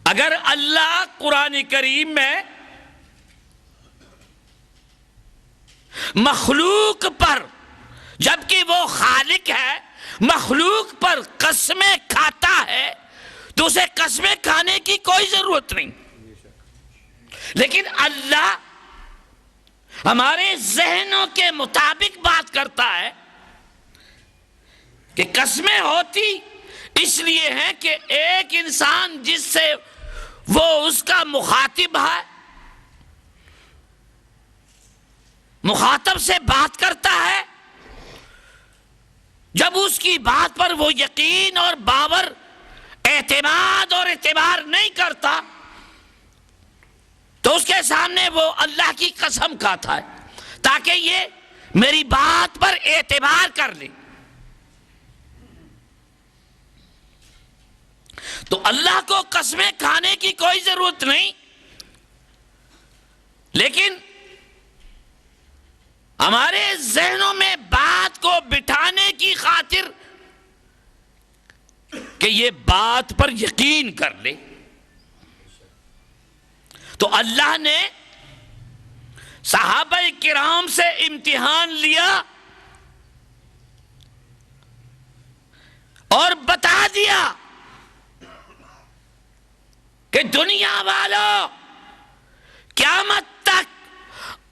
اگر اللہ قرآن کریم میں مخلوق پر، جبکہ وہ خالق ہے، مخلوق پر قسمیں کھاتا ہے تو اسے قسمیں کھانے کی کوئی ضرورت نہیں، لیکن اللہ ہمارے ذہنوں کے مطابق بات کرتا ہے کہ قسمیں ہوتی اس لیے ہیں کہ ایک انسان جس سے وہ اس کا مخاطب ہے، مخاطب سے بات کرتا ہے، جب اس کی بات پر وہ یقین اور باور، اعتماد اور اعتبار نہیں کرتا تو اس کے سامنے وہ اللہ کی قسم کھاتا ہے تاکہ یہ میری بات پر اعتبار کر لے۔ تو اللہ کو قسمیں کھانے کی کوئی ضرورت نہیں، لیکن ہمارے ذہنوں میں بات کو بٹھانے کی خاطر کہ یہ بات پر یقین کر لے، تو اللہ نے صحابہ کرام سے امتحان لیا اور بتا دیا کہ دنیا والوں، قیامت تک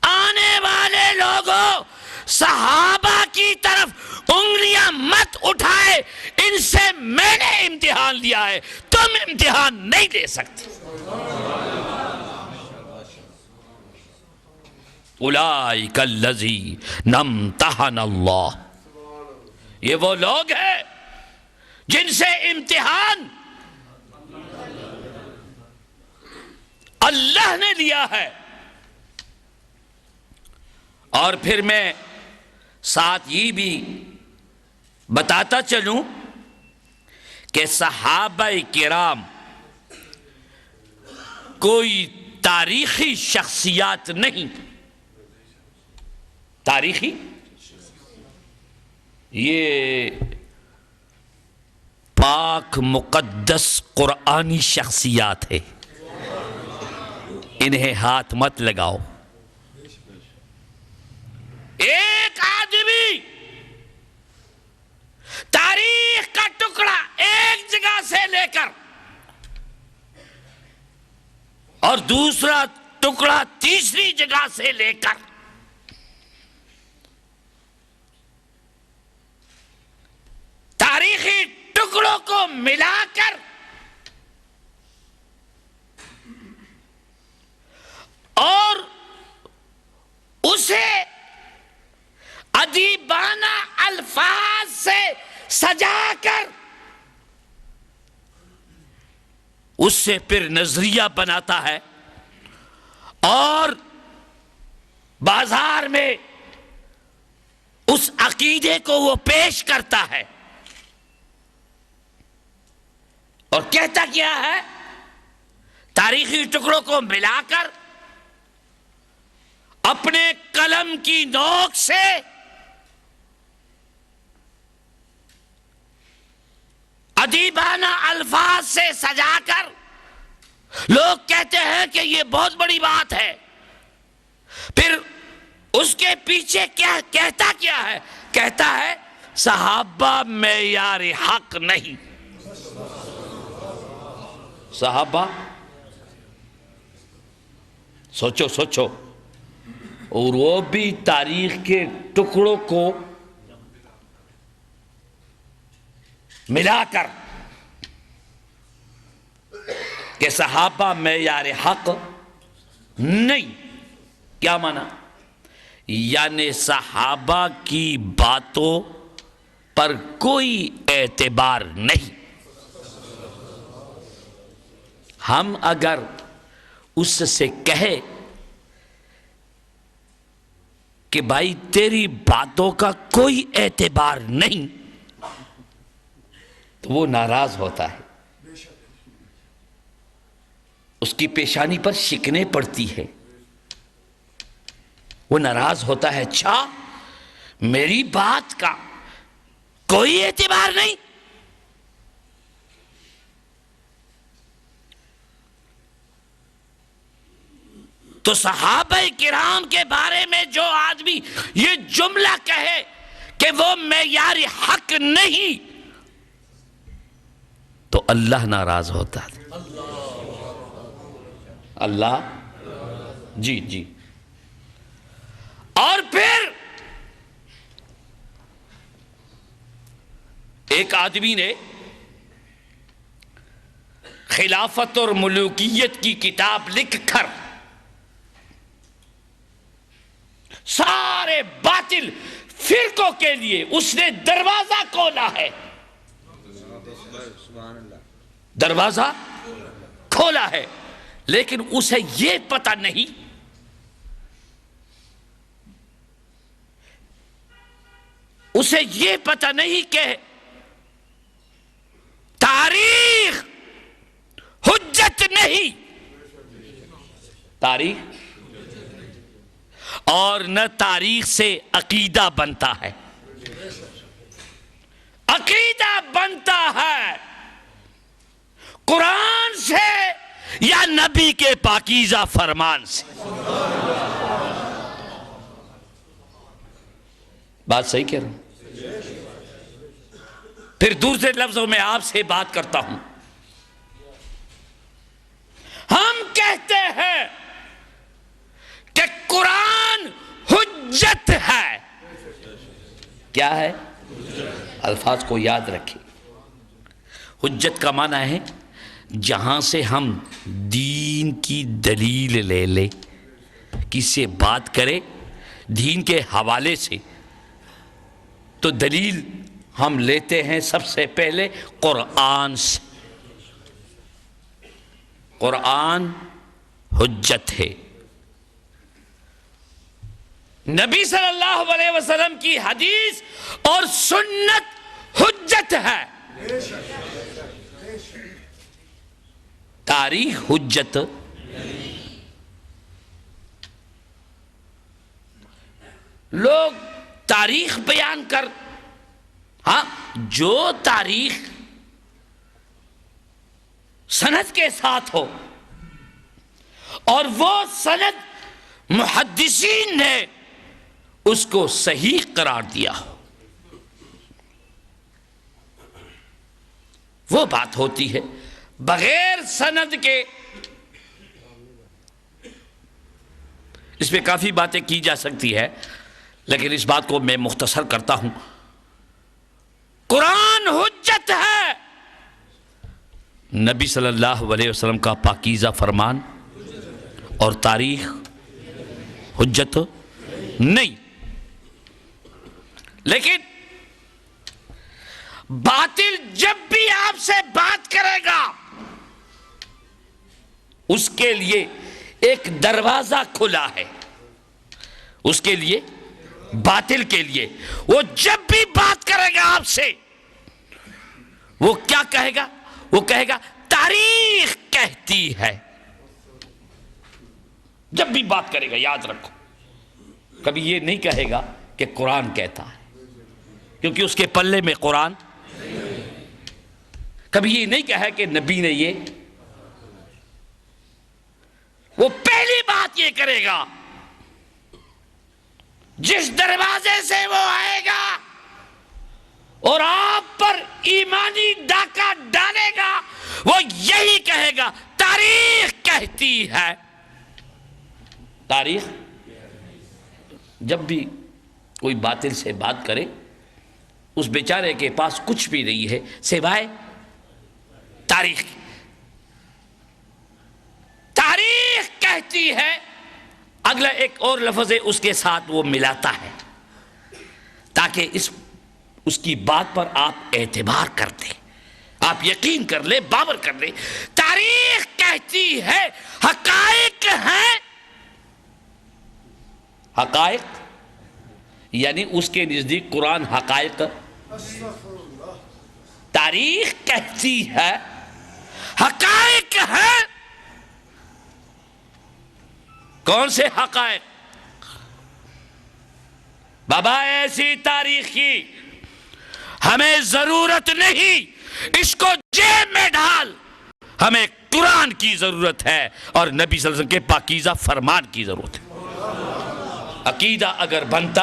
آنے والے لوگوں، صحابہ کی طرف انگلیاں مت اٹھائے، ان سے میں نے امتحان لیا ہے، تم امتحان نہیں لے سکتے۔ اولئک الذین امتحن اللہ، یہ وہ لوگ ہیں جن سے امتحان اللہ نے لیا ہے۔ اور پھر میں ساتھ یہ بھی بتاتا چلوں کہ صحابہ کرام کوئی تاریخی شخصیات نہیں، تاریخی یہ پاک مقدس قرآنی شخصیات ہے، انہیں ہاتھ مت لگاؤ۔ ایک آدمی تاریخ کا ٹکڑا ایک جگہ سے لے کر اور دوسرا ٹکڑا تیسری جگہ سے لے کر تاریخی ٹکڑوں کو ملا کر اور اسے ادیبانہ الفاظ سے سجا کر اس سے پھر نظریہ بناتا ہے اور بازار میں اس عقیدے کو وہ پیش کرتا ہے اور کہتا کیا ہے، تاریخی ٹکڑوں کو ملا کر اپنے قلم کی نوک سے ادیبانہ الفاظ سے سجا کر لوگ کہتے ہیں کہ یہ بہت بڑی بات ہے، پھر اس کے پیچھے کیا کہتا ہے، کہتا ہے صحابہ معیار حق نہیں، صحابہ سوچو اور وہ بھی تاریخ کے ٹکڑوں کو ملا کر کہ صحابہ معیار حق نہیں، کیا مانا؟ یعنی صحابہ کی باتوں پر کوئی اعتبار نہیں۔ ہم اگر اس سے کہے کہ بھائی تیری باتوں کا کوئی اعتبار نہیں تو وہ ناراض ہوتا ہے، اس کی پیشانی پر شکنیں پڑتی ہے، وہ ناراض ہوتا ہے، اچھا میری بات کا کوئی اعتبار نہیں۔ تو صحابہ کرام کے بارے میں جو آدمی یہ جملہ کہے کہ وہ معیار حق نہیں، تو اللہ ناراض ہوتا ہے۔ اللہ جی اور پھر ایک آدمی نے خلافت اور ملوکیت کی کتاب لکھ کر سارے باطل فرقوں کے لیے اس نے دروازہ کھولا ہے، دروازہ کھولا ہے، لیکن اسے یہ پتہ نہیں کہ تاریخ حجت نہیں، تاریخ اور نہ تاریخ سے عقیدہ بنتا ہے، عقیدہ بنتا ہے قرآن سے یا نبی کے پاکیزہ فرمان سے۔ بات صحیح کہہ رہا ہوں؟ پھر دوسرے لفظوں میں آپ سے بات کرتا ہوں، ہم کہتے ہیں کہ قرآن حجت ہے۔ کیا ہے؟ الفاظ کو یاد رکھیں۔ حجت کا معنی ہے جہاں سے ہم دین کی دلیل لے لیں، کسی سے بات کرے دین کے حوالے سے، تو دلیل ہم لیتے ہیں سب سے پہلے قرآن سے۔ قرآن حجت ہے، نبی صلی اللہ علیہ وسلم کی حدیث اور سنت حجت ہے، تاریخ حجت لوگ تاریخ بیان کر، ہاں جو تاریخ سند کے ساتھ ہو اور وہ سند محدثین نے اس کو صحیح قرار دیا ہو، وہ بات ہوتی ہے۔ بغیر سند کے اس پہ کافی باتیں کی جا سکتی ہے، لیکن اس بات کو میں مختصر کرتا ہوں۔ قرآن حجت ہے، نبی صلی اللہ علیہ وسلم کا پاکیزہ فرمان اور تاریخ حجت نہیں۔ لیکن باطل جب بھی آپ سے بات کرے گا اس کے لیے ایک دروازہ کھلا ہے، اس کے لیے باطل کے لیے وہ جب بھی بات کرے گا آپ سے، وہ کیا کہے گا؟ وہ کہے گا تاریخ کہتی ہے۔ جب بھی بات کرے گا یاد رکھو، کبھی یہ نہیں کہے گا کہ قرآن کہتا ہے، کیونکہ اس کے پلے میں قرآن۔ کبھی یہ نہیں کہا کہ نبی نے یہ، وہ پہلی بات یہ کرے گا جس دروازے سے وہ آئے گا اور آپ پر ایمانی ڈاکہ ڈالے گا، وہ یہی کہے گا تاریخ کہتی ہے۔ تاریخ، جب بھی کوئی باطل سے بات کرے اس بیچارے کے پاس کچھ بھی نہیں ہے سوائے تاریخ۔ تاریخ کہتی ہے، اگلا ایک اور لفظ ہے اس کے ساتھ وہ ملاتا ہے تاکہ اس کی بات پر آپ اعتبار کر دیں، آپ یقین کر لیں، باور کر لیں۔ تاریخ کہتی ہے حقائق ہیں، حقائق یعنی اس کے نزدیک قرآن حقائق، تاریخ کہتی ہے حقائق ہیں۔ کون سے حقائق؟ بابا ایسی تاریخ کی ہمیں ضرورت نہیں، اس کو جیب میں ڈال، ہمیں قرآن کی ضرورت ہے اور نبی صلی اللہ علیہ وسلم کے پاکیزہ فرمان کی ضرورت ہے۔ عقیدہ اگر بنتا